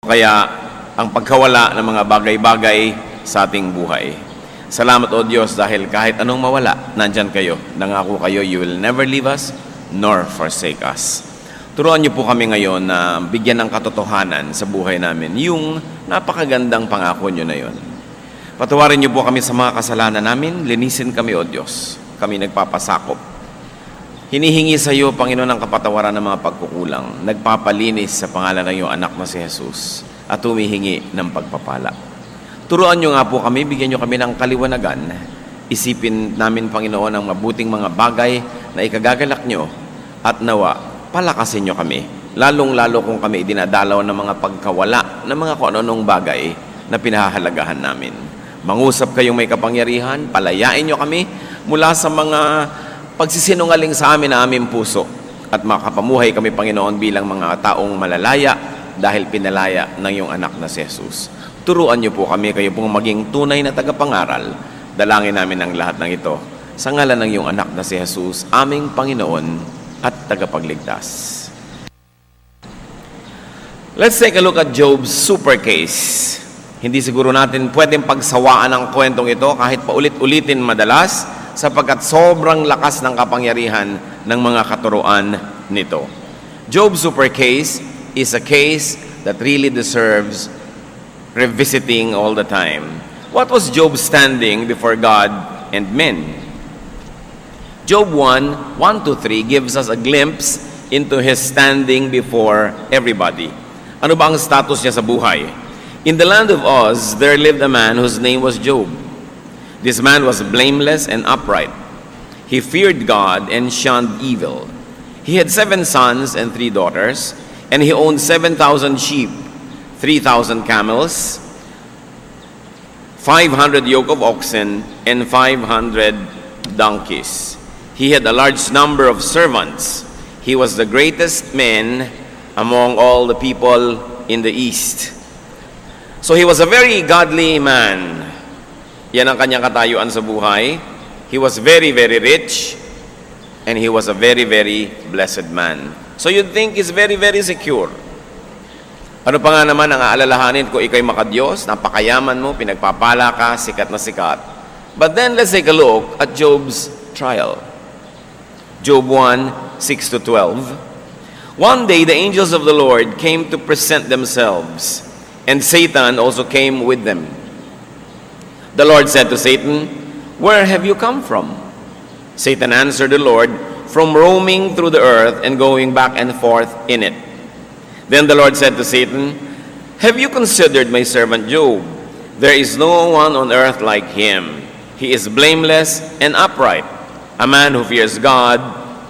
Kaya ang pagkawala ng mga bagay-bagay sa ating buhay. Salamat o Diyos dahil kahit anong mawala, nandyan kayo. Nangako kayo, you will never leave us nor forsake us. Turuan niyo po kami ngayon na bigyan ng katotohanan sa buhay namin yung napakagandang pangako niyo na yun. Patawarin niyo po kami sa mga kasalanan namin, linisin kami o Diyos. Kami nagpapasakop. Hinihingi sa iyo, Panginoon, ang kapatawaran ng mga pagkukulang. Nagpapalinis sa pangalan ng iyong anak na si Jesus at humihingi ng pagpapala. Turuan niyo nga po kami, bigyan niyo kami ng kaliwanagan. Isipin namin, Panginoon, ang mabuting mga bagay na ikagagalak niyo at nawa, palakasin niyo kami. Lalong-lalo kung kami dinadalaw ng mga pagkawala ng mga kung anong bagay na pinahahalagahan namin. Mangusap kayong may kapangyarihan, palayain niyo kami mula sa mga pagsisinungaling sa amin na aming puso at makapamuhay kami, Panginoon, bilang mga taong malalaya dahil pinalaya ng iyong anak na si Jesus. Turuan niyo po kami, kayo pong maging tunay na tagapangaral. Dalangin namin ang lahat ng ito sa ngalan ng iyong anak na si Jesus, aming Panginoon at tagapagligtas. Let's take a look at Job's super case. Hindi siguro natin pwedeng pagsawaan ang kwentong ito kahit paulit-ulitin madalas, sapagkat sobrang lakas ng kapangyarihan ng mga katuruan nito. Job's super case is a case that really deserves revisiting all the time. What was Job standing before God and men? Job 1:1-3 gives us a glimpse into his standing before everybody. Ano ba ang status niya sa buhay? In the land of Uz, there lived a man whose name was Job. This man was blameless and upright. He feared God and shunned evil. He had 7 sons and 3 daughters, and he owned 7,000 sheep, 3,000 camels, 500 yoke of oxen, and 500 donkeys. He had a large number of servants. He was the greatest man among all the people in the east. So he was a very godly man. Yan ang kanyang katayuan sa buhay. He was very, very rich, and he was a very, very blessed man. So you'd think he's very, very secure. Ano pa nga naman ang aalalahanin kung ikaw'y makadiyos, napakayaman mo, pinagpapala ka, sikat na sikat. But then let's take a look at Job's trial. Job 1:6-12. One day the angels of the Lord came to present themselves, and Satan also came with them. The Lord said to Satan, "Where have you come from?" Satan answered the Lord, "From roaming through the earth and going back and forth in it." Then the Lord said to Satan, "Have you considered my servant Job? There is no one on earth like him. He is blameless and upright, a man who fears God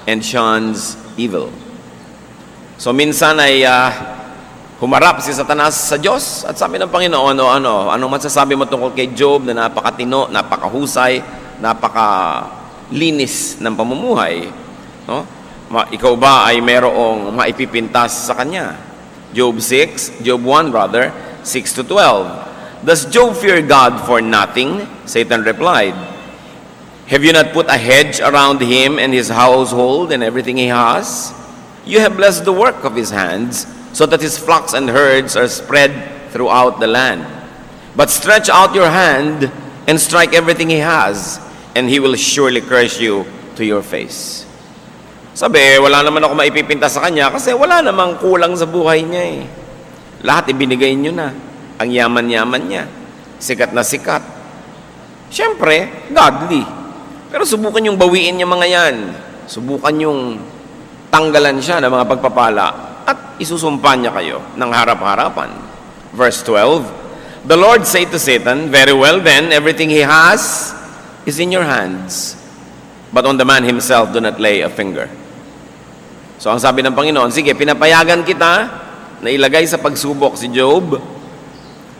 and shuns evil." So minsan ay humarap si Satanas sa Diyos at sabi ng Panginoon, anong masasabi mo tungkol kay Job na napakatino, napakahusay, napakalinis ng pamumuhay? No? Ikaw ba ay merong maipipintas sa kanya? Job 1 rather, 6-12. Does Job fear God for nothing? Satan replied, "Have you not put a hedge around him and his household and everything he has? You have blessed the work of his hands, so that his flocks and herds are spread throughout the land. But stretch out your hand and strike everything he has, and he will surely curse you to your face." Sabi, wala naman ako maipipinta sa kanya kasi wala namang kulang sa buhay niya eh. Lahat ibinigay niyo na. Ang yaman-yaman niya. Sikat na sikat. Siyempre, godly. Pero subukan yung bawiin niya mga yan. Subukan yung tanggalan siya ng mga pagpapala at isusumpa niya kayo ng harap-harapan. Verse 12, the Lord said to Satan, "Very well then, everything he has is in your hands. But on the man himself, do not lay a finger." So ang sabi ng Panginoon, sige, pinapayagan kita na ilagay sa pagsubok si Job.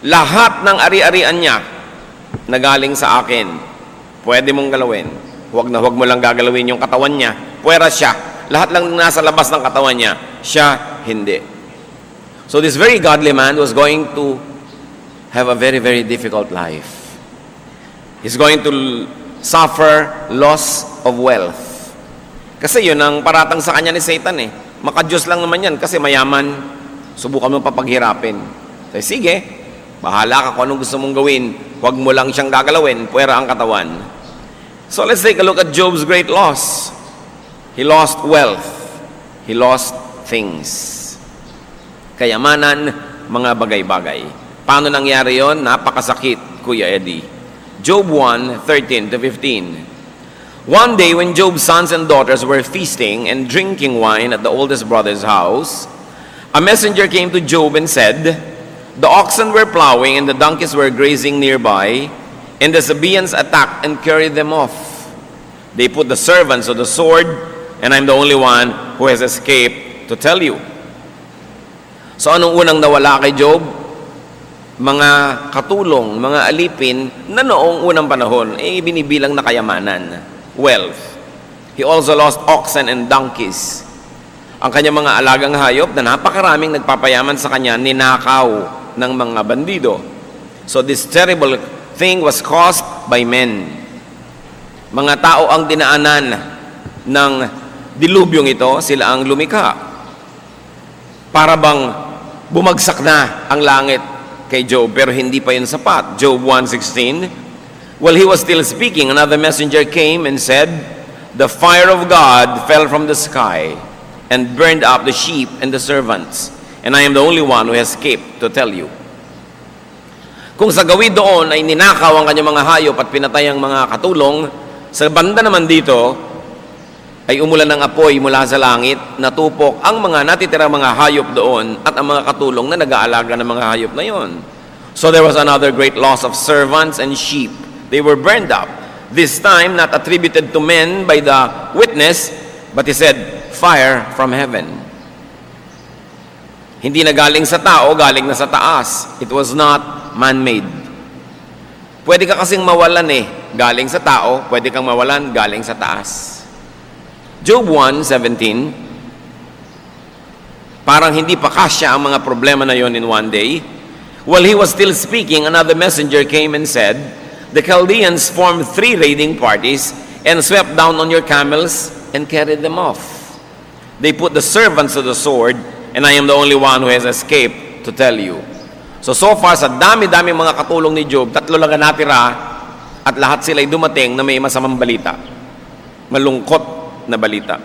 Lahat ng ari-arian niya na galing sa akin, pwede mong galawin. Huwag na huwag mo lang gagalawin yung katawan niya. Puwera siya. Lahat lang nasa labas ng katawan niya, siya hindi. So this very godly man was going to have a very, very difficult life. He's going to suffer loss of wealth. Kasi yun ang paratang sa kanya ni Satan eh. Makadiyos lang naman yan kasi mayaman. Subukan mo papaghirapin. So, sige, bahala ka kung anong gusto mong gawin. Huwag mo lang siyang gagalawin, puwera ang katawan. So let's take a look at Job's great loss. He lost wealth. He lost things. Kayamanan, mga bagay-bagay. Paano nangyari yon? Napakasakit, Kuya Eddie. Job 1:13-15. One day when Job's sons and daughters were feasting and drinking wine at the oldest brother's house, a messenger came to Job and said, "The oxen were plowing and the donkeys were grazing nearby, and the Sabaeans attacked and carried them off. They put the servants to the sword, and I'm the only one who has escaped to tell you." So anong unang nawala kay Job? Mga katulong, mga alipin na noong unang panahon, binibilang na kayamanan. Wealth. He also lost oxen and donkeys. Ang kanyang mga alagang hayop na napakaraming nagpapayaman sa kanya, ninakaw ng mga bandido. So this terrible thing was caused by men. Mga tao ang dinaanan ng dilubyong ito, sila ang lumikha. Para bang bumagsak na ang langit kay Job, pero hindi pa yun sapat. Job 1:16. While he was still speaking, another messenger came and said, "The fire of God fell from the sky and burned up the sheep and the servants, and I am the only one who has escaped to tell you." Kung sa gawin doon ay ninakaw ang kanyang mga hayop at pinatay ang mga katulong, sa banda naman dito ay umulan ng apoy mula sa langit, natupok ang mga natitirang mga hayop doon at ang mga katulong na nag-aalaga ng mga hayop na yon. So there was another great loss of servants and sheep. They were burned up. This time not attributed to men by the witness, but he said, "Fire from heaven." Hindi na galing sa tao, galing na sa taas. It was not man-made. Pwede ka kasing mawalan galing sa tao, pwede kang mawalan galing sa taas. Job 1:17, parang hindi pa kasya ang mga problema na yon in one day. While he was still speaking, another messenger came and said, "The Chaldeans formed 3 raiding parties and swept down on your camels and carried them off. They put the servants to the sword, and I am the only one who has escaped to tell you." So far, sa dami-dami mga katulong ni Job, 3 lang ang natira at lahat sila'y dumating na may masamang balita. Malungkot na balita.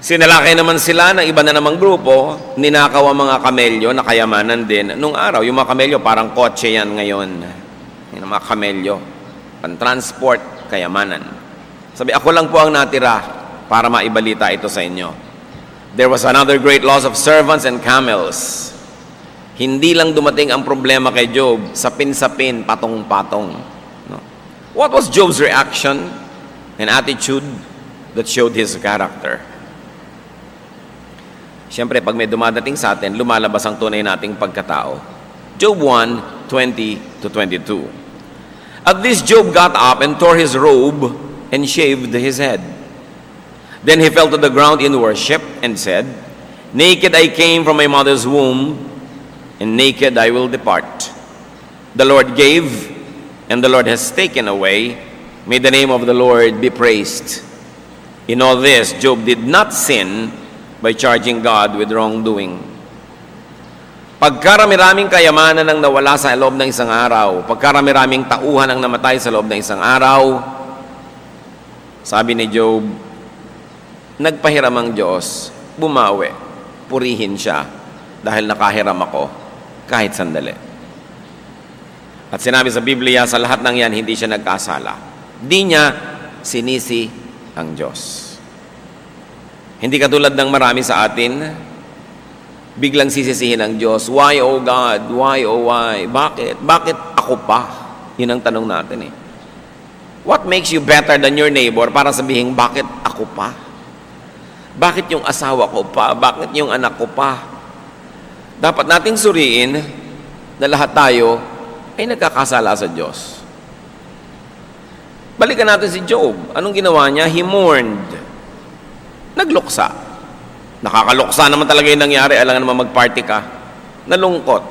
Sinalakay naman sila ng iba na namang grupo, ninakaw ang mga kamelyo na kayamanan din. Nung araw, yung mga kamelyo parang kotse yan ngayon. Yung mga kamelyo, pan-transport, kayamanan. Sabi, ako lang po ang natira para maibalita ito sa inyo. There was another great loss of servants and camels. Hindi lang dumating ang problema kay Job, sapin-sapin, patong-patong. No? What was Job's reaction and attitude that showed his character? Siyempre, pag may dumadating sa atin, lumalabas ang tunay nating pagkatao. Job 1:20-22. At this Job got up and tore his robe and shaved his head. Then he fell to the ground in worship and said, "Naked I came from my mother's womb, and naked I will depart. The Lord gave, and the Lord has taken away. May the name of the Lord be praised." In all this, Job did not sin by charging God with wrongdoing. Pagkarami-raming kayamanan ang nawala sa loob ng isang araw, pagkarami-raming tauhan ang namatay sa loob ng isang araw, sabi ni Job, nagpahiram ang Diyos, bumawi, purihin siya, dahil nakahiram ako kahit sandali. At sinabi sa Biblia, sa lahat ng yan, hindi siya nagkasala. Di niya sinisi ang Diyos. Hindi katulad ng marami sa atin, biglang sisisihin ang Diyos. Why, oh God? Why, oh why? Bakit? Bakit ako pa? Yun ang tanong natin What makes you better than your neighbor para sabihin, bakit ako pa? Bakit yung asawa ko pa? Bakit yung anak ko pa? Dapat nating suriin na lahat tayo ay nagkakasala sa Diyos. Balikan natin si Job. Anong ginawa niya? He mourned. Nagluksa. Nakakaluksa naman talaga yung nangyari. Alangan naman mag-party ka. Nalungkot.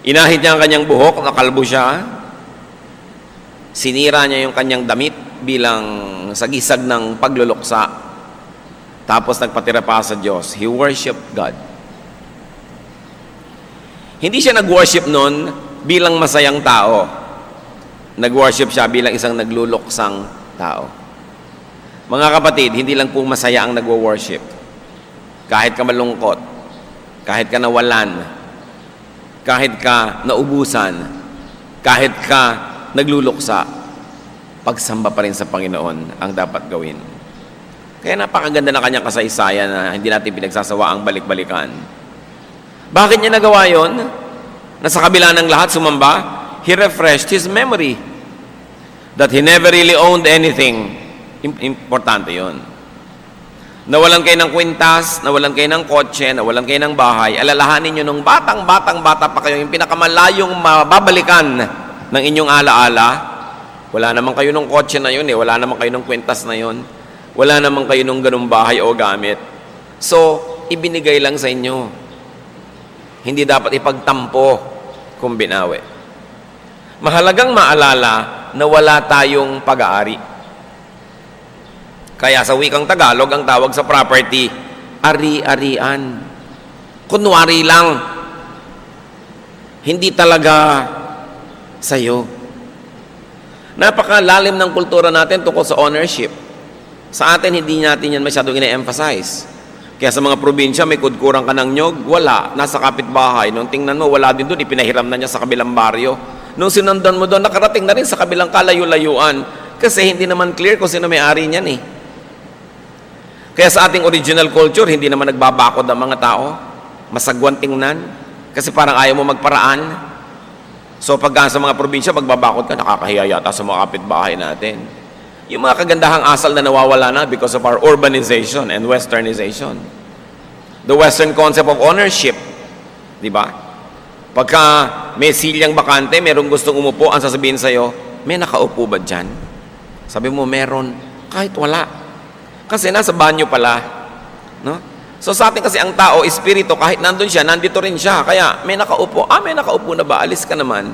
Inahit niya ang kanyang buhok. Nakalbo siya. Sinira niya yung kanyang damit bilang sagisag ng pagluluksa. Tapos nagpatira pa sa Diyos. He worshiped God. Hindi siya nag-worship nun bilang masayang tao. Nag-worship siya bilang isang nagluluksang tao. Mga kapatid, hindi lang po masaya ang nagwo-worship. Kahit ka malungkot, kahit ka nawalan, kahit ka naubusan, kahit ka nagluluksa, pagsamba pa rin sa Panginoon ang dapat gawin. Kaya napakaganda na kanyang kasaysayan na hindi natin pinagsasawa ang balik-balikan. Bakit niya nagawa yon? Na sa kabila ng lahat sumamba, he refreshed his memory that he never really owned anything. Importante yon. Nawalan kayo ng kwintas, nawalan kayo ng kotse, nawalan kayo ng bahay, alalahanin nyo nung bata pa kayo, yung pinakamalayong mababalikan ng inyong alaala. Wala naman kayo ng kotse na yun wala naman kayo ng kwintas na yun, wala naman kayo ng ganung bahay o gamit. So, ibinigay lang sa inyo. Hindi dapat ipagtampo kung binawi. Mahalagang maalala na wala tayong pag-aari. Kaya sa wikang Tagalog, ang tawag sa property, ari-arian. Kunwari lang. Hindi talaga sa'yo. Napakalalim ng kultura natin tungkol sa ownership. Sa atin, hindi natin yan masyadong ina-emphasize. Kaya sa mga probinsya, may kudkurang ka ng nyog, wala, nasa kapitbahay. Nung tingnan mo, wala din doon, ipinahiram na niya sa kabilang baryo. Nung sinundan mo doon, nakarating na rin sa kabilang kalayo-layuan. Kasi hindi naman clear kung sino may-ari niyan eh. Kaya sa ating original culture, hindi naman nagbabakod ang mga tao. Masagwan tingnan. Kasi parang ayaw mo magparaan. So pagka sa mga probinsya, magbabakod ka, nakakahiya yata sa mga kapitbahay natin. Yung mga kagandahang asal na nawawala na because of our urbanization and westernization. The Western concept of ownership, di ba? Pagka may silyang bakante, merong gustong umupo, ang sasabihin sa'yo, may nakaupo ba dyan? Sabi mo, meron. Kahit wala. Kasi nasa banyo pala. No? So sa atin kasi ang tao, espiritu, kahit nandun siya, nandito rin siya. Kaya may nakaupo. May nakaupo na ba? Alis ka naman.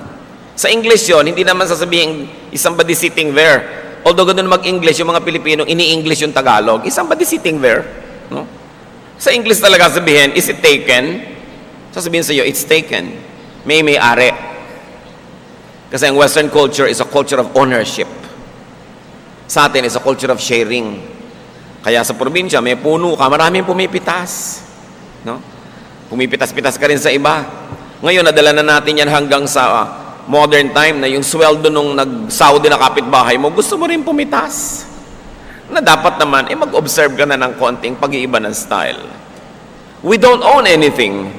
Sa English yon, hindi naman sasabihin, is somebody sitting there. Although ganun mag-English, yung mga Pilipino, ini-English yung Tagalog. Is somebody sitting there? No? Sa English talaga sabihin, is it taken? Sasabihin sa iyo, it's taken. May-ari. Kasi ang Western culture is a culture of ownership. Sa atin is a culture of sharing. Kaya sa probinsya, may puno ka, maraming pumipitas. No? Pumipitas-pitas ka rin sa iba. Ngayon, nadala na natin yan hanggang sa modern time na yung sweldo nung nag-Saudi na kapitbahay mo, gusto mo rin pumitas. Na dapat naman, mag-observe ka na ng konting pag-iiba ng style. We don't own anything.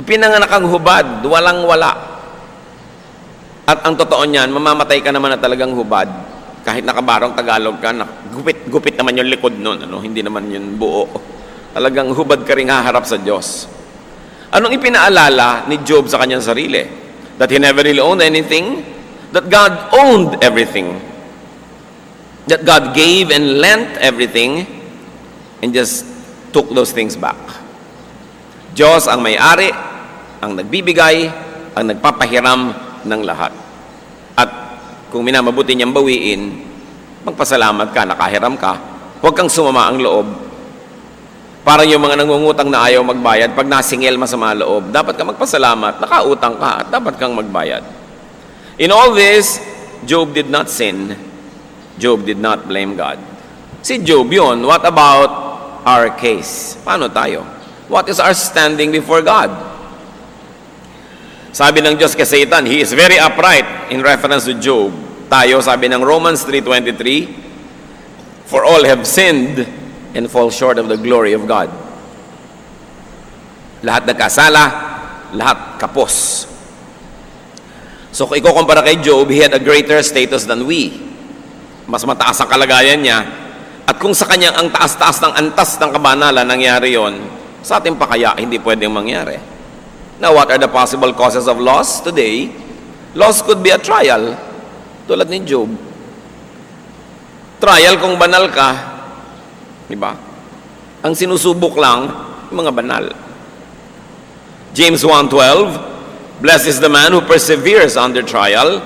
Pinanganak ang hubad, walang-wala. At ang totoo niyan, mamamatay ka naman na talagang hubad. Kahit nakabarong Tagalog ka, gupit naman yung likod nun, hindi naman yun buo. Talagang hubad ka rin haharap sa Diyos. Anong ipinaalala ni Job sa kanyang sarili? That he never really owned anything, that God owned everything, that God gave and lent everything, and just took those things back. Diyos ang may-ari, ang nagbibigay, ang nagpapahiram ng lahat. At kung minamabuti niyang bawiin, magpasalamat ka, nakahiram ka, huwag kang sumama ang loob. Parang yung mga nangungutang na ayaw magbayad, pag nasingil masama loob, dapat ka magpasalamat, nakautang ka, at dapat kang magbayad. In all this, Job did not sin. Job did not blame God. Si Job yun. What about our case? Paano tayo? What is our standing before God? Sabi ng Diyos kay Satan, he is very upright in reference to Job. Tayo, sabi ng Romans 3:23, for all have sinned and fall short of the glory of God. Lahat nagkasala, lahat kapos. So kung ikukumpara kay Job, he had a greater status than we. Mas mataas ang kalagayan niya. At kung sa kanyang ang taas-taas ng antas ng kabanalan nangyari yon, sa atin pa kaya hindi pwedeng mangyari. Now, what are the possible causes of loss today? Loss could be a trial, tulad ni Job. Trial kung banal ka, diba? Ang sinusubok lang, yung mga banal. James 1:12, blessed is the man who perseveres under trial,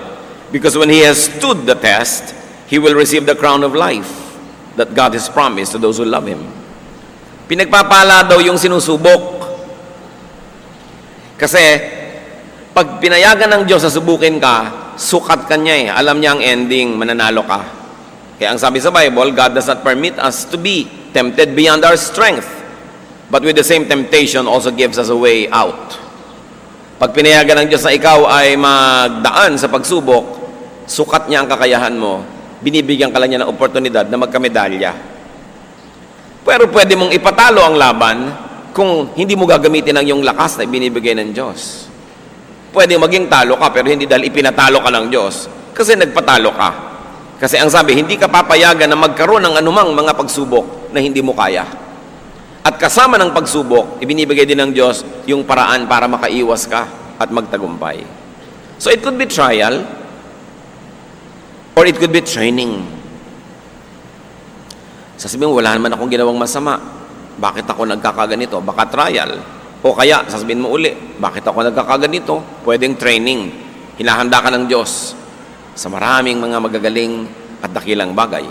because when he has stood the test, he will receive the crown of life that God has promised to those who love Him. Pinagpapala daw yung sinusubok. Kasi, pag pinayagan ng Diyos na subukin ka, sukat ka niya eh. Alam niya ang ending, mananalo ka. Kaya ang sabi sa Bible, God does not permit us to be tempted beyond our strength, but with the same temptation also gives us a way out. Pag pinayagan ng Diyos na ikaw ay magdaan sa pagsubok, sukat niya ang kakayahan mo, binibigyan ka lang niya ng oportunidad na magkamedalya. Pero pwede mong ipatalo ang laban kung hindi mo gagamitin ang iyong lakas na ibinibigay ng Diyos. Pwede maging talo ka, pero hindi dahil ipinatalo ka ng Diyos, kasi nagpatalo ka. Kasi ang sabi, hindi ka papayagan na magkaroon ng anumang mga pagsubok na hindi mo kaya. At kasama ng pagsubok, ibinibigay din ng Diyos yung paraan para makaiwas ka at magtagumpay. So it could be trial, or it could be training. Sasabihin mo, wala naman akong ginawang masama. Bakit ako nagkakaganito? Baka trial. O kaya, sasabihin mo uli, bakit ako nagkakaganito? Pwedeng training. Hinahanda ka ng Diyos sa maraming mga magagaling at dakilang bagay.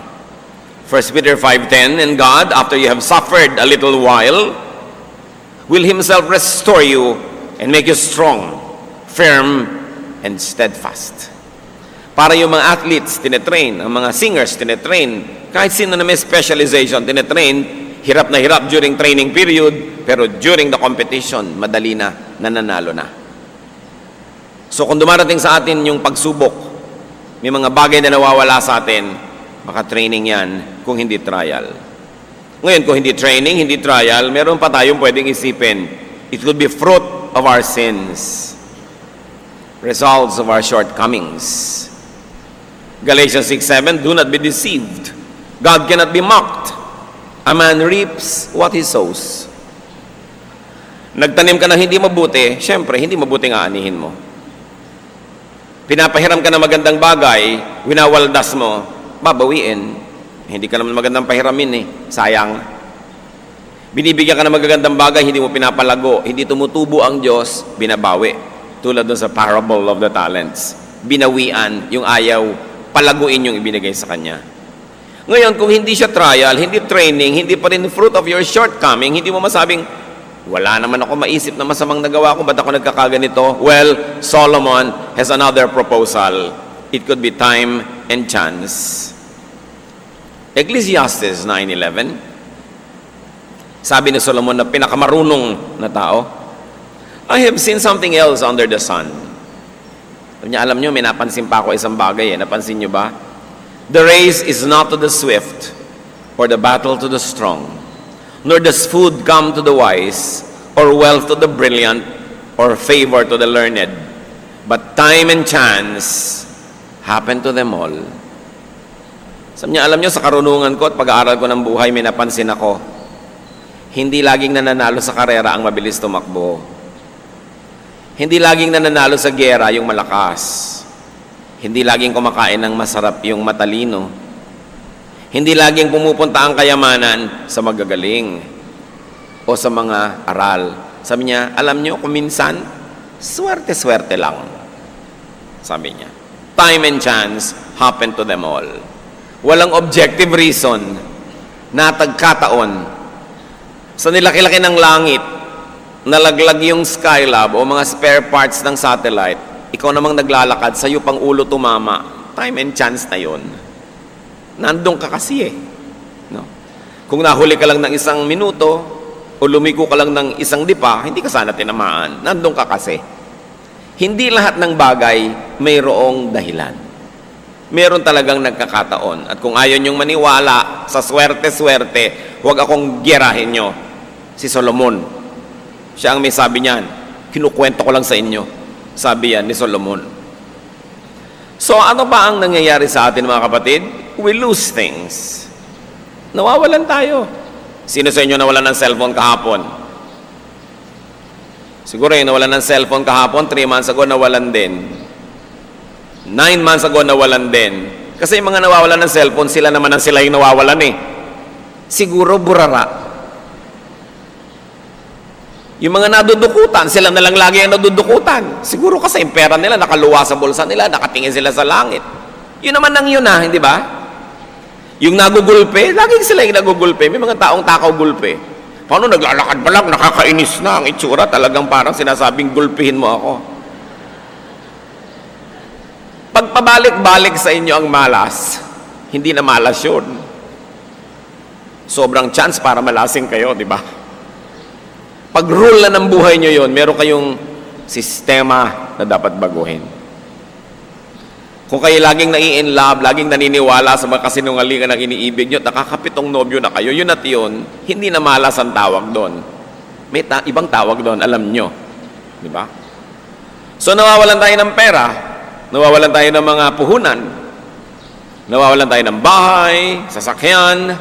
1 Peter 5:10, and God, after you have suffered a little while, will Himself restore you and make you strong, firm, and steadfast. Para yung mga athletes, tinetrain, ang mga singers, tinetrain, kahit sino na may specialization, tinetrain, hirap na hirap during training period, pero during the competition, madali na, nananalo na. So kung dumarating sa atin yung pagsubok, may mga bagay na nawawala sa atin, baka training yan kung hindi trial. Ngayon, kung hindi training, hindi trial, meron pa tayong pwedeng isipin. It could be fruit of our sins, results of our shortcomings. Galatians 6:7, do not be deceived. God cannot be mocked. A man reaps what he sows. Nagtanim ka ng hindi mabuti, syempre, hindi mabuti nga anihin mo. Pinapahiram ka ng magandang bagay, winawaldas mo, babawiin. Hindi ka naman magandang pahiramin eh. Sayang. Binibigyan ka ng magagandang bagay, hindi mo pinapalago. Hindi tumutubo ang Diyos, binabawi. Tulad doon sa parable of the talents. Binawian yung ayaw, palaguin yung ibinigay sa Kanya. Ngayon, kung hindi siya trial, hindi training, hindi pa rin fruit of your shortcoming, hindi mo masabing, wala naman ako maisip na masamang nagawa ko, ba't ako nagkakaganito? Well, Solomon has another proposal. It could be time and chance. Ecclesiastes 9:11, sabi ni Solomon na pinakamarunong na tao, I have seen something else under the sun. Alam nyo, may napansin pa ako isang bagay. Napansin nyo ba? The race is not to the swift, or the battle to the strong, nor does food come to the wise, or wealth to the brilliant, or favor to the learned. But time and chance happen to them all. Sabi niya, alam niyo, sa karunungan ko at pag-aaral ko ng buhay, may napansin ako. Hindi laging nananalo sa karera ang mabilis tumakbo. Hindi laging nananalo sa giyera yung malakas. Hindi laging kumakain ng masarap yung matalino. Hindi laging pumupunta ang kayamanan sa magagaling o sa mga aral. Sabi niya, alam niyo, kung minsan, swerte-swerte lang. Sabi niya, time and chance happen to them all. Walang objective reason, natagkataon. Sa nilaki-laki ng langit, nalaglag yung Skylab o mga spare parts ng satellite, ikaw namang naglalakad, sa'yo pang ulo tumama. Time and chance na yon. Nandun ka kasi eh. No? Kung nahuli ka lang ng 1 minuto o lumiko ka lang ng 1 dipa, hindi ka sana tinamaan. Nandun ka kasi. Hindi lahat ng bagay mayroong dahilan. Meron talagang nagkakataon. At kung ayaw niyong maniwala sa swerte-swerte, huwag akong gerahin nyo. Si Solomon, siya ang may sabi niyan. Kinukwento ko lang sa inyo. Sabi yan ni Solomon. So ano ba ang nangyayari sa atin, mga kapatid? We lose things. Nawawalan tayo. Sino sa inyo nawalan ng cellphone kahapon? Siguro yung nawalan ng cellphone kahapon, 3 months ago nawalan din. 9 months ago nawalan din. Kasi yung mga nawawalan ng cellphone, sila naman ang sila yung nawawalan eh. Siguro burara. Yung mga nadudukutan, sila na lang lagi ang nadudukutan. Siguro kasi yung pera nila nakaluwa sa bulsa nila, nakatingin sila sa langit. Yun naman ang yun hindi ba? Yung nagugulpe, laging sila yung nagugulpe. May mga taong takaw gulpe. Paano naglalakad pa lang, nakakainis na ang itsura, talagang parang sinasabing gulpihin mo ako. Pagpabalik-balik sa inyo ang malas, hindi na malas yun. Sobrang chance para malasing kayo, di ba? Pag rule na ng buhay nyo yun, meron kayong sistema na dapat baguhin. Kung kayo laging nai-in-love, laging naniniwala sa mga kasinungalingan ng iniibig nyo, nakakapitong nobyo na kayo, yun at yun, hindi na malas ang tawag doon. May ibang tawag doon, alam nyo. Di ba? So nawawalan tayo ng pera, nawawalan tayo ng mga puhunan, nawawalan tayo ng bahay, sasakyan,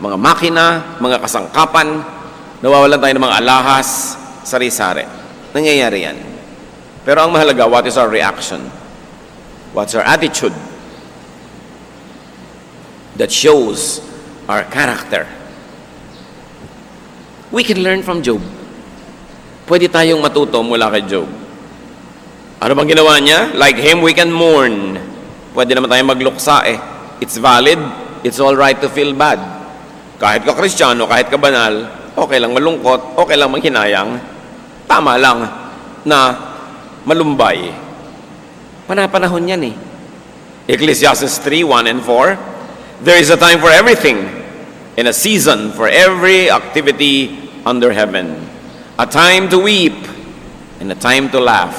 mga makina, mga kasangkapan, nawawalan tayo ng mga alahas, sari-sari. Nangyayari yan. Pero ang mahalaga, what is our reaction? What's our attitude? That shows our character. We can learn from Job. Pwede tayong matuto mula kay Job. Ano bang ginawa niya? Like him, we can mourn. Pwede naman tayong magluksa eh. It's valid. It's all right to feel bad. Kahit ka Kristiyano, kahit ka banal, okay lang malungkot, okay lang manghinayang. Tama lang na malumbay. Panapanahon yan eh. Ecclesiastes 3:1 and 4, there is a time for everything and a season for every activity under heaven. A time to weep and a time to laugh.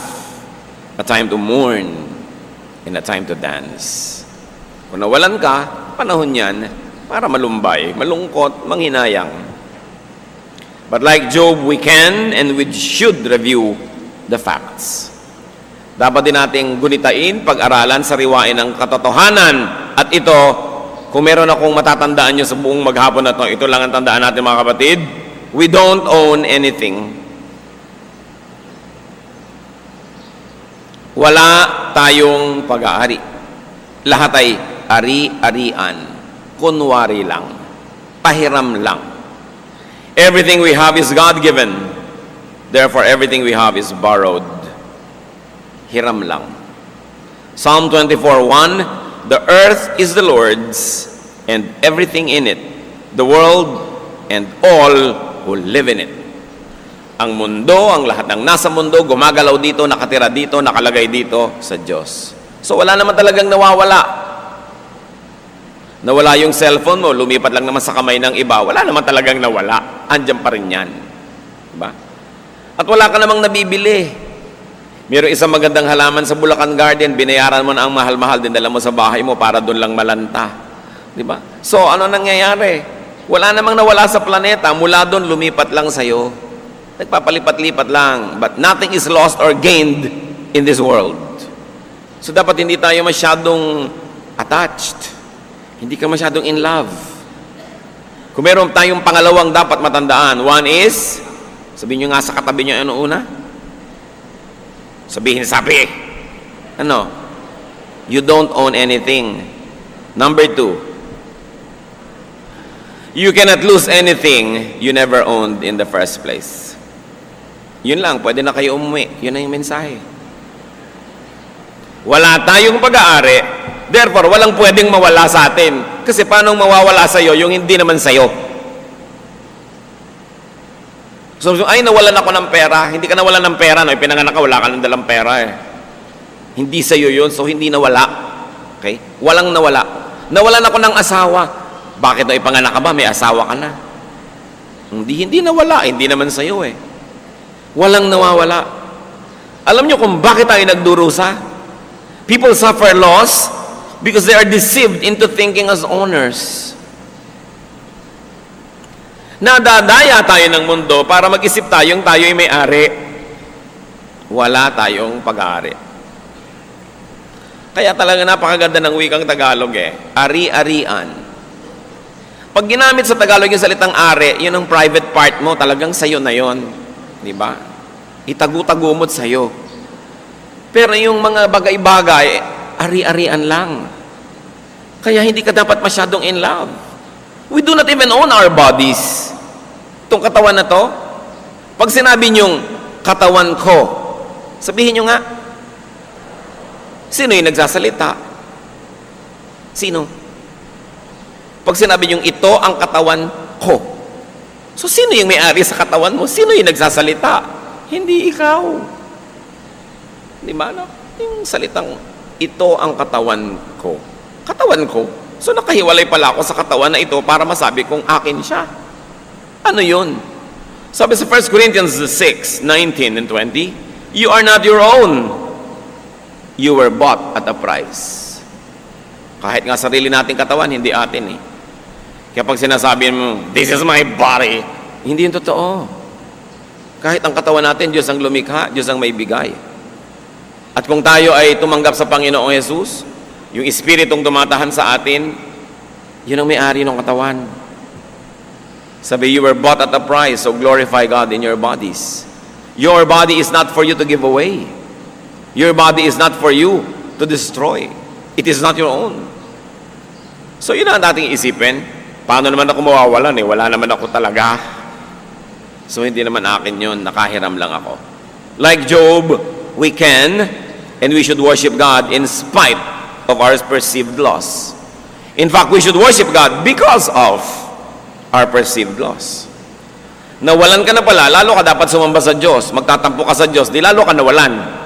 A time to mourn and a time to dance. Kung nawalan ka, panahon yan para malumbay, malungkot, manghinayang. But like Job, we can and we should review the facts. Dapat din nating gunitain, pag-aralan, sariwain ang katotohanan. At ito, kung meron akong matatandaan nyo sa buong maghapon na ito, ito lang ang tandaan natin mga kapatid, we don't own anything. Wala tayong pag-aari. Lahat ay ari-arian. Kunwari lang. Pahiram lang. Everything we have is God-given. Therefore, everything we have is borrowed. Hiram lang. Psalm 24:1, the earth is the Lord's and everything in it, the world and all who live in it. Ang mundo, ang lahat ng nasa mundo, gumagalaw dito, nakatira dito, nakalagay dito sa Diyos. So wala naman talagang nawawala. Nawala yung cellphone mo, lumipat lang naman sa kamay ng iba, wala naman talagang nawala. Andyan pa rin yan. Diba? At wala ka namang nabibili. Mayroong isang magandang halaman sa Bulacan Garden, binayaran mo na ang mahal-mahal, dinala mo sa bahay mo para doon lang malanta. Diba? So ano nangyayari? Wala namang nawala sa planeta, mula doon lumipat lang sa'yo. Nagpapalipat-lipat lang. But nothing is lost or gained in this world. So dapat hindi tayo masyadong attached. Hindi ka masyadong in love. Kung meron tayong pangalawang dapat matandaan, one is, sabihin nyo nga sa katabi nyo, ano una? Sabi. Ano? You don't own anything. Number 2, you cannot lose anything you never owned in the first place. Yun lang, pwede na kayo umuwi. Yun na yung mensahe. Wala tayong pag-aari, therefore, walang pwedeng mawala sa atin. Kasi paano mawawala sa'yo yung hindi naman sa'yo? So, ay, nawalan ako ng pera. Hindi ka nawalan ng pera. No? Pinanganak ka, wala ka ng dalang pera eh. Hindi sa'yo yun, so hindi nawala. Okay? Walang nawala. Nawalan ako ng asawa. Bakit no, ipanganak ka ba? May asawa ka na. Hindi nawala. Hindi naman sa'yo eh. Walang nawawala. Alam nyo kung bakit tayo nagdurusa? People suffer loss because they are deceived into thinking as owners. Nadadaya tayo ng mundo para mag-isip tayong tayo'y may-ari. Wala tayong pag-aari. Kaya talaga napakaganda ng wikang Tagalog eh. Ari-arian. Pag ginamit sa Tagalog yung salitang ari, yun ang private part mo, talagang sayo na yon, di ba? Itagu-tagumot sayo. Pero yung mga bagay-bagay, ari-arian lang. Kaya hindi ka dapat masyadong in love. We do not even own our bodies. Itong katawan na to, pag sinabi nyong katawan ko, sabihin nyo nga, sino yung nagsasalita? Sino? Pag sinabi nyong ito ang katawan ko, So, sino yung may-ari sa katawan mo? Sino yung nagsasalita? Hindi ikaw. Di ba? No? Yung salitang, ito ang katawan ko. Katawan ko. So, nakahiwalay pala ako sa katawan na ito para masabi kong akin siya. Ano yun? Sabi sa 1 Corinthians 6, 19 and 20, you are not your own. You were bought at a price. Kahit nga sarili nating katawan, hindi atin eh. Kaya pag sinasabi mo, this is my body, hindi yun totoo. Kahit ang katawan natin, Diyos ang lumikha, Diyos ang may bigay. At kung tayo ay tumanggap sa Panginoong Jesus, yung Espiritong tumatahan sa atin, yun ang may-ari ng katawan. Sabi, you were bought at a price, so glorify God in your bodies. Your body is not for you to give away. Your body is not for you to destroy. It is not your own. So yun ang dating isipin. Paano naman ako mawawalan eh? Wala naman ako talaga. So hindi naman akin yun. Nakahiram lang ako. Like Job, we can and we should worship God in spite of our perceived loss. In fact, we should worship God because of our perceived loss. Nawalan ka na pala, lalo ka dapat sumamba sa Diyos. Magtatampo ka sa Diyos, di lalo ka nawalan.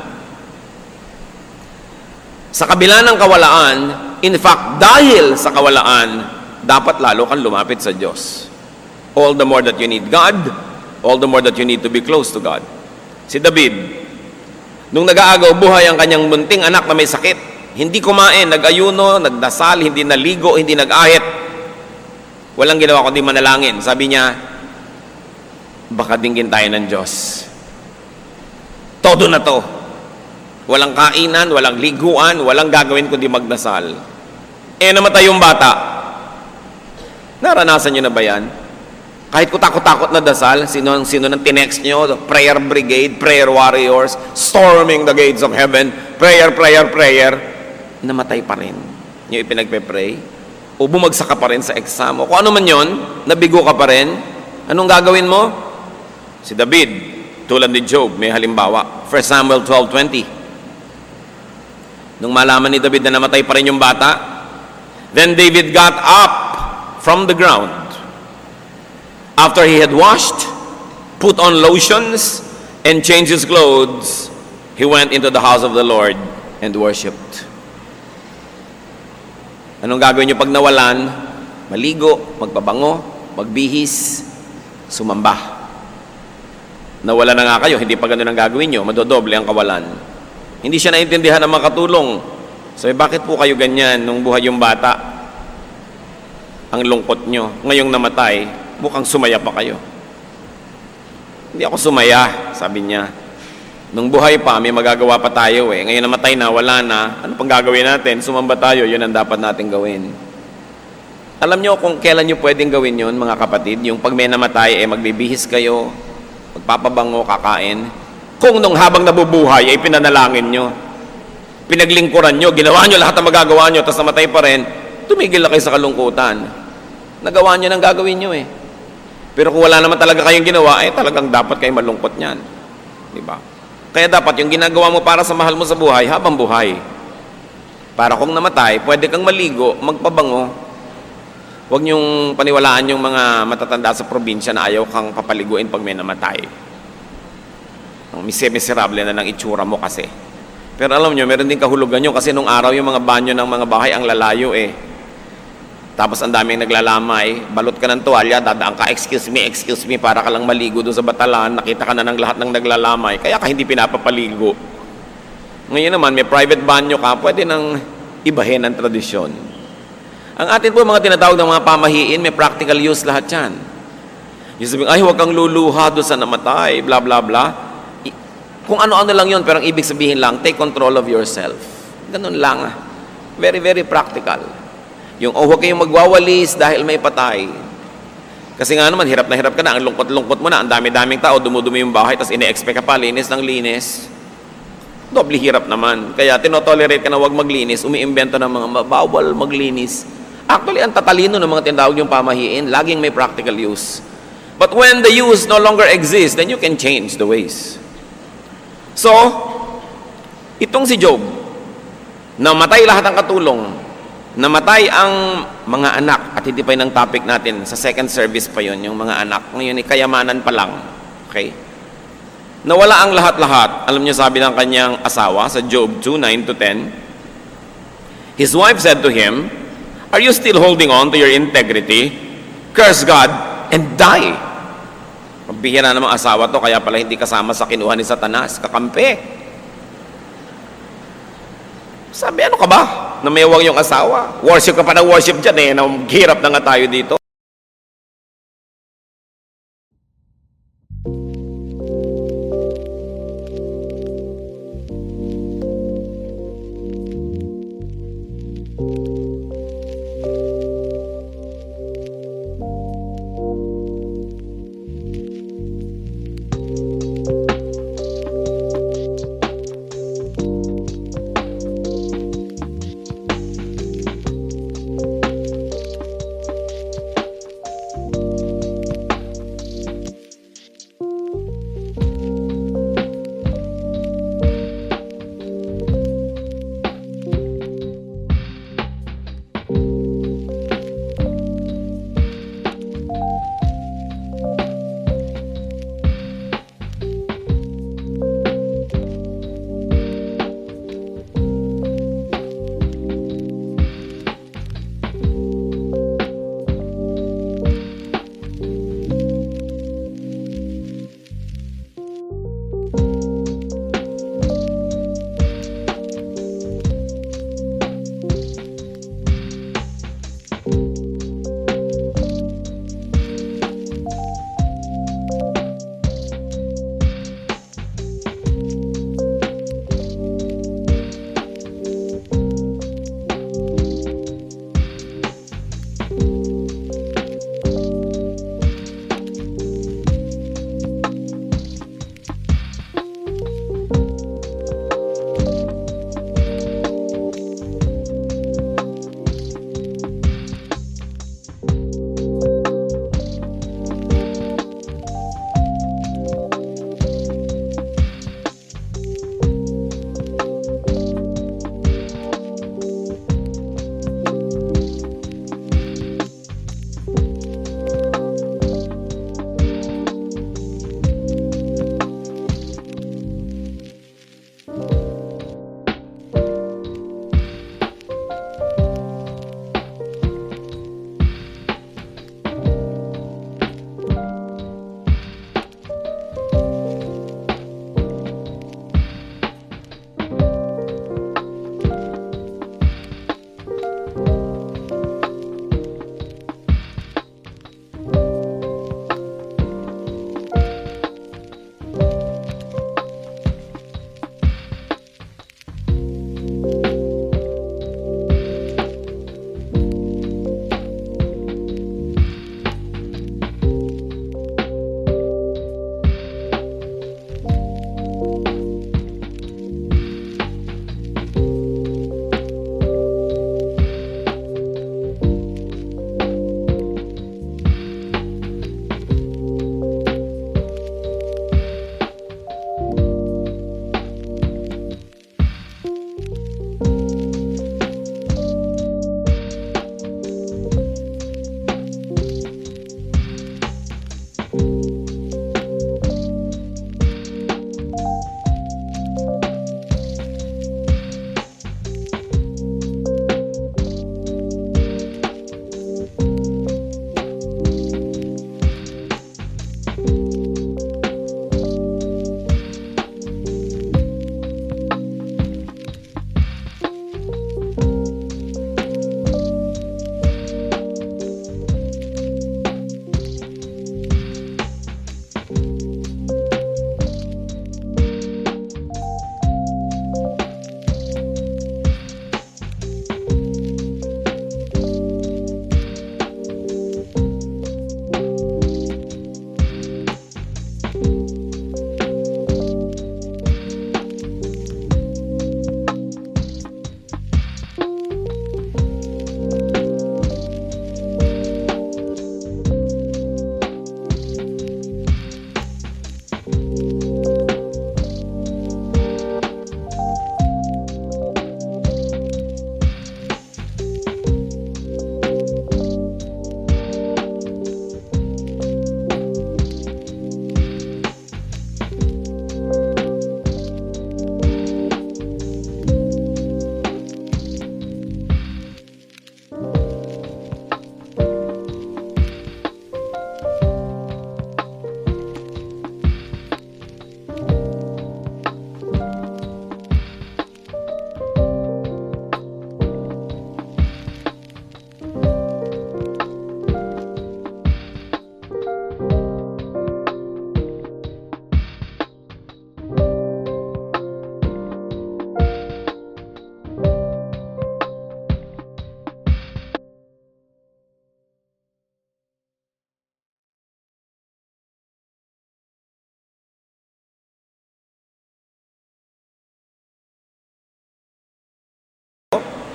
Sa kabila ng kawalaan, in fact, dahil sa kawalaan, dapat lalo kang lumapit sa Diyos. All the more that you need God, all the more that you need to be close to God. Si David, nung nag-aagaw buhay ang kanyang munting anak na may sakit, hindi kumain, nag-ayuno, nagdasal, hindi naligo, hindi nag-ahit. Walang ginawa kundi manalangin. Sabi niya, baka dinggin tayo ng Diyos. Todo na to. Walang kainan, walang liguan, walang gagawin kundi magdasal. Namatay yung bata. Naranasan nyo na ba yan? Kahit kutakot-takot na dasal, sino nang tinext nyo, the prayer brigade, prayer warriors, storming the gates of heaven, prayer, prayer, prayer, namatay pa rin. Yung ipinagpe-pray, o bumagsak ka pa rin sa exam, o kung ano man yun, nabigo ka pa rin, anong gagawin mo? Si David, tulad ni Job, may halimbawa. 1 Samuel 12:20. Nung malaman ni David na namatay pa rin yung bata, then David got up from the ground. After he had washed, put on lotions, and changed his clothes, he went into the house of the Lord and worshipped. Anong gagawin niyo pag nawalan? Maligo, magpabango, magbihis, sumamba. Nawala na nga kayo, hindi pa ganun ang gagawin niyo, madodoble ang kawalan. Hindi siya naintindihan ng mga katulong. So, bakit po kayo ganyan nung buhay yung bata? Ang lungkot nyo. Ngayong namatay, mukhang sumaya pa kayo. Hindi ako sumaya, sabi niya. Nung buhay pa, may magagawa pa tayo eh. Ngayon namatay na, wala na. Ano pang gagawin natin? Sumamba tayo, yun ang dapat natin gawin. Alam nyo kung kailan nyo pwedeng gawin yun, mga kapatid? Yung pag may namatay, magbibihis kayo, magpapabango, kakain. Kung nung habang nabubuhay, pinanalangin nyo, pinaglingkuran nyo, ginawa nyo lahat ng magagawa nyo, tapos namatay pa rin, tumigil na kayo sa kalungkutan. Nagawa nyo ng gagawin nyo eh. Pero kung wala naman talaga kayong ginawa, talagang dapat kayo malungkot niyan. Diba? Kaya dapat yung ginagawa mo para sa mahal mo sa buhay, habang buhay. Para kung namatay, pwede kang maligo, magpabango. Huwag nyong paniwalaan yung mga matatanda sa probinsya na ayaw kang papaliguin pag may namatay. Ang miserable na ng itsura mo kasi. Pero alam nyo, meron din kahulugan nyo kasi nung araw yung mga banyo ng mga bahay ang lalayo eh. Tapos ang daming naglalamay, balot ka ng tuwalya, dadaan ka, excuse me, para ka lang maligo doon sa batalan, nakita ka na ng lahat ng naglalamay, kaya ka hindi pinapapaligo. Ngayon naman, may private banyo ka, pwede nang ibahin ang tradisyon. Ang atin po mga tinatawag ng mga pamahiin, may practical use lahat yan. Yung sabihin, ay huwag kang luluha doon sa namatay, bla bla bla. Kung ano-ano lang yun, pero ang ibig sabihin lang, take control of yourself. Ganun lang. Very, very practical. Yung, huwag kayong magwawalis dahil may patay. Kasi nga naman, hirap na hirap ka na, ang lungkot-lungkot mo na, ang dami-daming tao, dumudumi yung bahay, tapos ine-expect ka pa, linis ng linis. Doble hirap naman. Kaya tinotolerate ka na huwag maglinis, umiimbento ng mga bawal maglinis. Actually, ang tatalino ng mga tinatawag yung pamahiin, laging may practical use. But when the use no longer exists, then you can change the ways. So, itong si Job, namatay lahat ng katulong, Namatay ang mga anak, at hindi pa yun ang topic natin. Sa second service pa yun, yung mga anak. Ngayon, kayamanan pa lang. Okay? Nawala ang lahat-lahat. Alam niyo, sabi ng kanyang asawa sa Job 2:9-10, his wife said to him, "Are you still holding on to your integrity? Curse God and die." Bihira namang asawa to, kaya pala hindi kasama sa kinuha ni Satanas. Kakampi. Sabi, ano ka ba? Namewang yung asawa. Worship ka pa ng worship dyan eh. Hirap na nga tayo dito.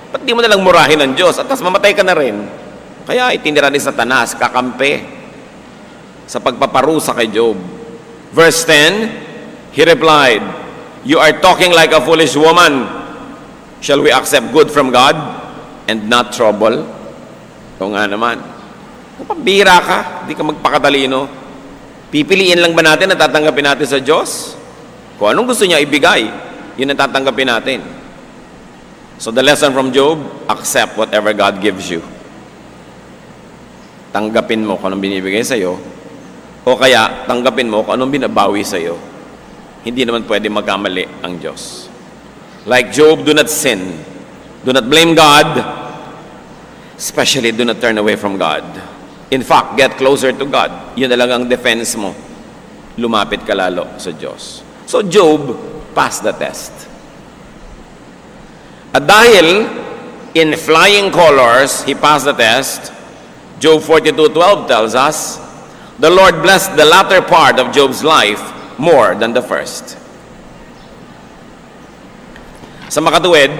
Ba't di mo nalang murahin ng Diyos? At tas mamatay ka na rin. Kaya itinira ni Satanas, kakampi sa pagpaparusa kay Job. Verse 10, he replied, "You are talking like a foolish woman. Shall we accept good from God and not trouble?" O nga naman. Kung pambira ka, di ka magpakatalino, pipiliin lang ba natin na tatanggapin natin sa Diyos? Kung anong gusto niya ibigay, yun ang tatanggapin natin. So the lesson from Job, accept whatever God gives you. Tanggapin mo kung anong binibigay sa'yo, o kaya tanggapin mo kung anong binabawi sa'yo. Hindi naman pwede magkamali ang Diyos. Like Job, do not sin. Do not blame God. Especially, do not turn away from God. In fact, get closer to God. Yun na lang ang defense mo. Lumapit ka lalo sa Diyos. So Job passed the test. At dahil in flying colors, he passed the test, Job 42:12 tells us, the Lord blessed the latter part of Job's life more than the first. Sa makatuwid,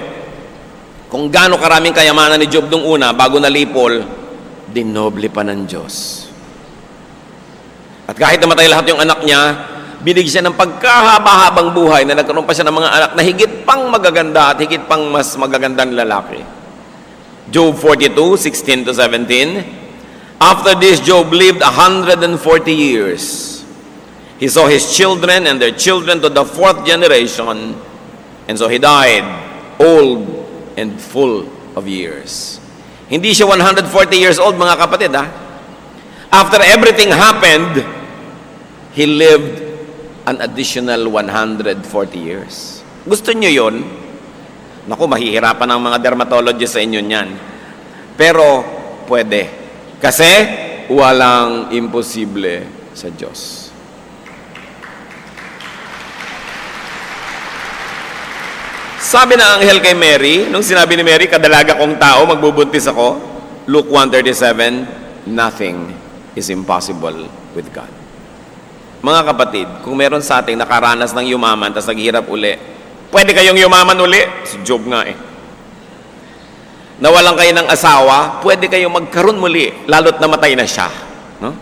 kung gaano karaming kayamanan ni Job nung una, bago nalipol, dinoble pa ng Diyos. At kahit namatay lahat yung anak niya, binigyan siya ng pagkahaba-habang buhay na nagkaroon pa siya ng mga anak na higit pang magaganda at higit pang mas magagandang lalaki. Job 42:16-17. After this, Job lived 140 years. He saw his children and their children to the 4th generation, and so he died old and full of years. Hindi siya 140 years old, mga kapatid, ha? After everything happened, he lived an additional 140 years. Gusto nyo yun? Naku, mahihirapan ang mga dermatologist sa inyo niyan. Pero, pwede. Kasi, walang imposible sa Diyos. Sabi ng anghel kay Mary, nung sinabi ni Mary, kadalaga kong tao, magbubuntis ako, Luke 1:37, nothing is impossible with God. Mga kapatid, kung meron sa ating nakaranas ng yumaman tapos naghihirap uli, pwede kayong yumaman uli? Si Job nga eh. Nawalan kayo ng asawa, pwede kayong magkaroon muli, lalo't namatay na siya. No?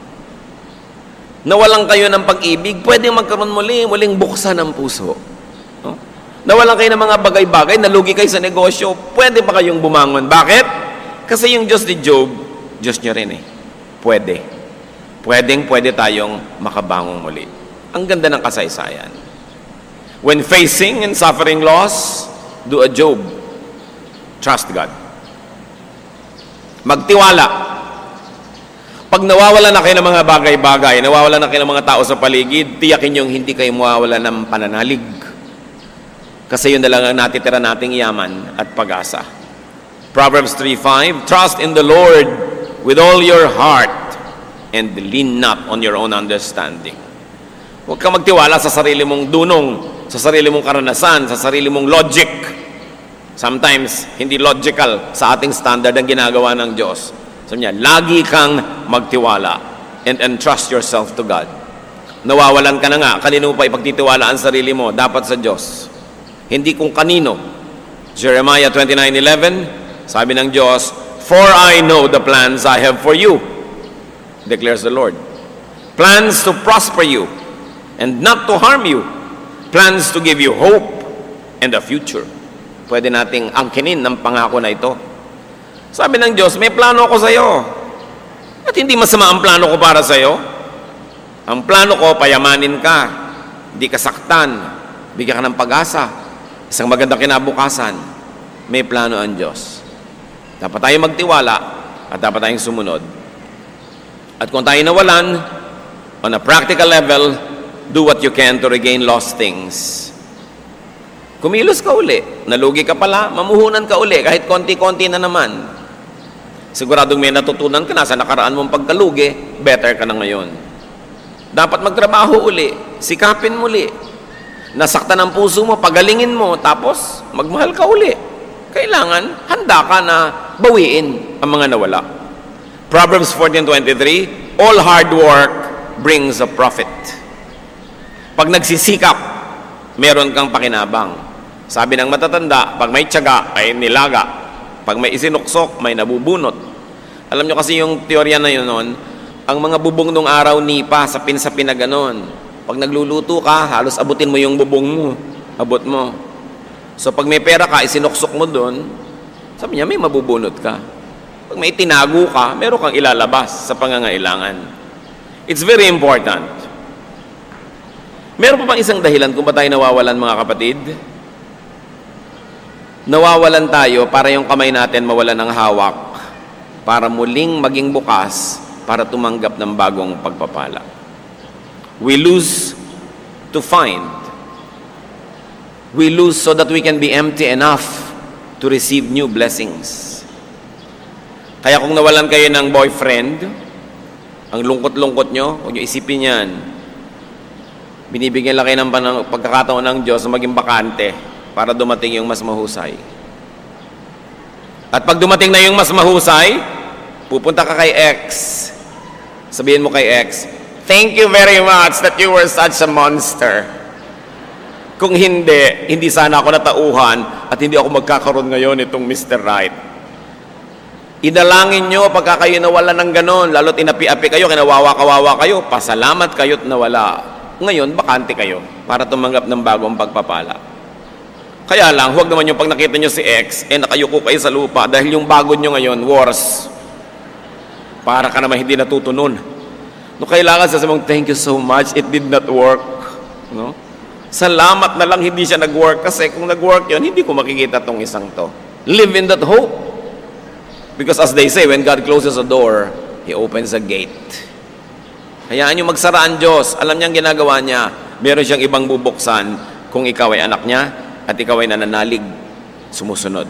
Nawalan kayo ng pag-ibig, pwede magkaroon muli, muling buksan ang puso. No? Nawalan kayo ng mga bagay-bagay, nalugi kayo sa negosyo, pwede pa kayong bumangon. Bakit? Kasi yung Diyos ni Job, Diyos niya rin eh. Pwede. Pwede tayong makabangon muli. Ang ganda ng kasaysayan. When facing and suffering loss, do a Job. Trust God. Magtiwala. Pag nawawala na kayo ng mga bagay-bagay, nawawala na kayo ng mga tao sa paligid, tiyakin yung hindi kayo mawawala ng pananalig. Kasi yun na lang ang natitira nating yaman at pag-asa. Proverbs 3:5, trust in the Lord with all your heart and lean not on your own understanding. Huwag kang magtiwala sa sarili mong dunong, sa sarili mong karanasan, sa sarili mong logic. Sometimes, hindi logical sa ating standard ang ginagawa ng Diyos. Sabi niya, lagi kang magtiwala and entrust yourself to God. Nawawalan ka na nga, kanino pa ipagtitiwala ang sarili mo? Dapat sa Diyos. Hindi kung kanino. Jeremiah 29:11, sabi ng Diyos, for I know the plans I have for you, declares the Lord. Plans to prosper you and not to harm you. Plans to give you hope and a future. Pwede nating angkinin ng pangako na ito. Sabi ng Diyos, may plano ako sa iyo. At hindi masama ang plano ko para sa iyo. Ang plano ko, payamanin ka, hindi ka saktan, bigyan ka ng pag-asa, isang magandang kinabukasan. May plano ang Diyos. Dapat tayong magtiwala at dapat tayong sumunod. At kung tayo nawalan, on a practical level, do what you can to regain lost things. Kumilos ka uli. Nalugi ka pala, mamuhunan ka uli, kahit konti-konti na naman. Siguradong may natutunan ka na sa nakaraan mong pagkalugi, better ka na ngayon. Dapat magtrabaho uli, sikapin muli. Nasaktan ang puso mo, pagalingin mo, tapos magmahal ka uli. Kailangan, handa ka na bawiin ang mga nawala. Proverbs 14:23, all hard work brings a profit. Pag nagsisikap, meron kang pakinabang. Sabi ng matatanda, pag may tiyaga ay nilaga. Pag may isinuksok, may nabubunot. Alam nyo kasi yung teorya na yun noon, ang mga bubong nung araw nipa, sapin-sapin na ganon. Pag nagluluto ka, halos abutin mo yung bubong mo. Abot mo. So pag may pera ka, isinuksok mo doon, sabi niya, may mabubunot ka. Pag may tinago ka, meron kang ilalabas sa pangangailangan. It's very important. Meron pa bang isang dahilan kung ba tayo nawawalan, mga kapatid? Nawawalan tayo para yung kamay natin mawalan ng hawak, para muling maging bukas, para tumanggap ng bagong pagpapala. We lose to find. We lose so that we can be empty enough to receive new blessings. Kaya kung nawalan kayo ng boyfriend, ang lungkot-lungkot nyo, huwag nyo isipin yan. Binibigyan lang kayo ng pagkakataon ng Diyos na maging bakante para dumating yung mas mahusay. At pag dumating na yung mas mahusay, pupunta ka kay X. Sabihin mo kay X, "Thank you very much that you were such a monster. Kung hindi sana ako natauhan at hindi ako magkakaroon ngayon itong Mr. Right." Idalangin nyo pagka kayo nawala ng ganon, lalo't inapi-api kayo, kinawawa-kawawa kayo, pasalamat kayo't nawala. Ngayon, bakante kayo para tumanggap ng bagong pagpapala. Kaya lang, huwag naman yung pag nakita nyo si X, nakayuko kayo sa lupa dahil yung bago nyo ngayon, worse. Para ka naman hindi natutunon. No, kailangan sasabihin mong, "Thank you so much, it did not work." No? Salamat na lang hindi siya nag-work kasi kung nag-work yun, hindi ko makikita tong isang to. Live in that hope. Because as they say, when God closes a door, He opens a gate. Hayaan nyo magsara ang Diyos. Alam niya ang ginagawa niya. Meron siyang ibang bubuksan kung ikaw ay anak niya at ikaw ay nananalig, sumusunod.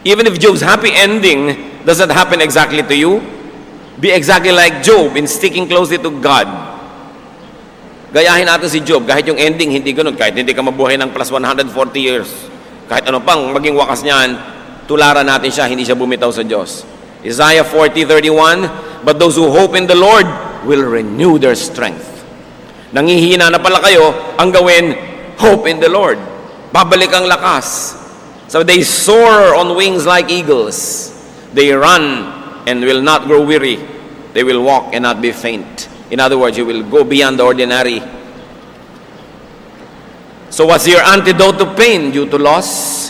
Even if Job's happy ending doesn't happen exactly to you, be exactly like Job in sticking closely to God. Gayahin natin si Job. Kahit yung ending, hindi ganun. Kahit hindi ka mabuhay ng plus 140 years. Kahit ano pang maging wakas niyan, tularan natin siya, hindi siya bumitaw sa Diyos. Isaiah 40:31, "But those who hope in the Lord will renew their strength." Nangihina na pala kayo, ang gawin, hope in the Lord. Babalik ang lakas. So they soar on wings like eagles. They run and will not grow weary. They will walk and not be faint. In other words, you will go beyond the ordinary. So what's your antidote to pain due to loss?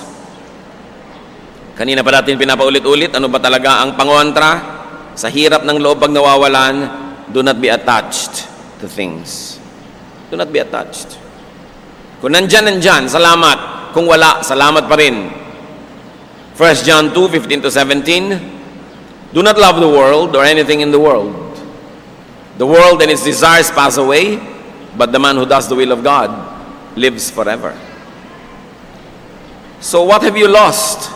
Kanina pa natin pinapaulit-ulit, ano ba talaga ang pangontra sa hirap ng loob pag nawawalan? Do not be attached to things. Do not be attached. Kung nandyan, salamat. Kung wala, salamat pa rin. 1 John 2:15-17, "Do not love the world or anything in the world. The world and its desires pass away, but the man who does the will of God lives forever." So what have you lost?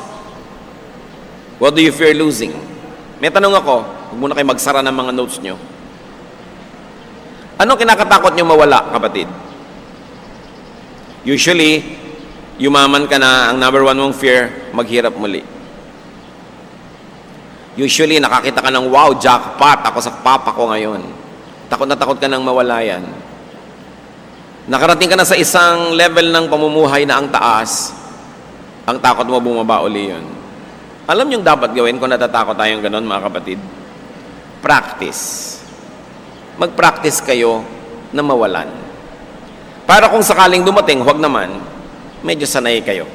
What do you fear losing? May tanong ako, huwag muna kayo magsara ng mga notes nyo. Ano kinakatakot nyo mawala, kapatid? Usually, yumaman ka na, ang number one mong fear, maghirap muli. Usually, nakakita ka ng, "Wow, jackpot, ako sa papa ko ngayon." Takot na takot ka nang mawala yan. Nakarating ka na sa isang level ng pamumuhay na ang taas, ang takot mo bumaba uli yun. Alam nyo yung dapat gawin kung natatakot tayong ganon, mga kapatid? Practice. Mag-practice kayo na mawalan. Para kung sakaling dumating, huwag naman, medyo sanay kayo.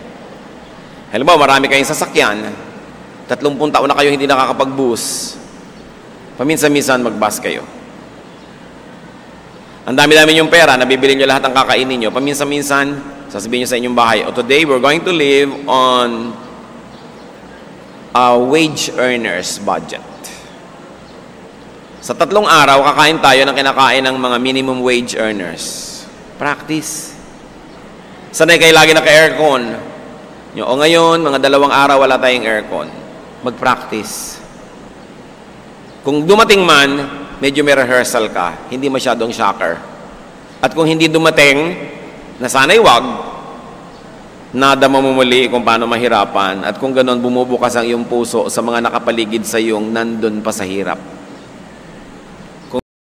Halimbawa, marami kayong sasakyan, 30 taon na kayo hindi nakakapag-bus. Paminsan-minsan mag-bus kayo. Ang dami-dami yung pera, nabibili nyo lahat ang kakainin nyo. Paminsan-minsan, sasabihin nyo sa inyong bahay, "Today we're going to live on a wage earner's budget." Sa 3 araw, kakain tayo ng kinakain ng mga minimum wage earners. Practice. Sanay kayo lagi naka-aircon. O ngayon, mga 2 araw wala tayong aircon. Mag-practice. Kung dumating man, medyo may rehearsal ka. Hindi masyadong shocker. At kung hindi dumating, na sana'y wag, nadama mo muli kung paano mahirapan. At kung ganon, bumubukas ang iyong puso sa mga nakapaligid sa iyong nandun pa sa hirap.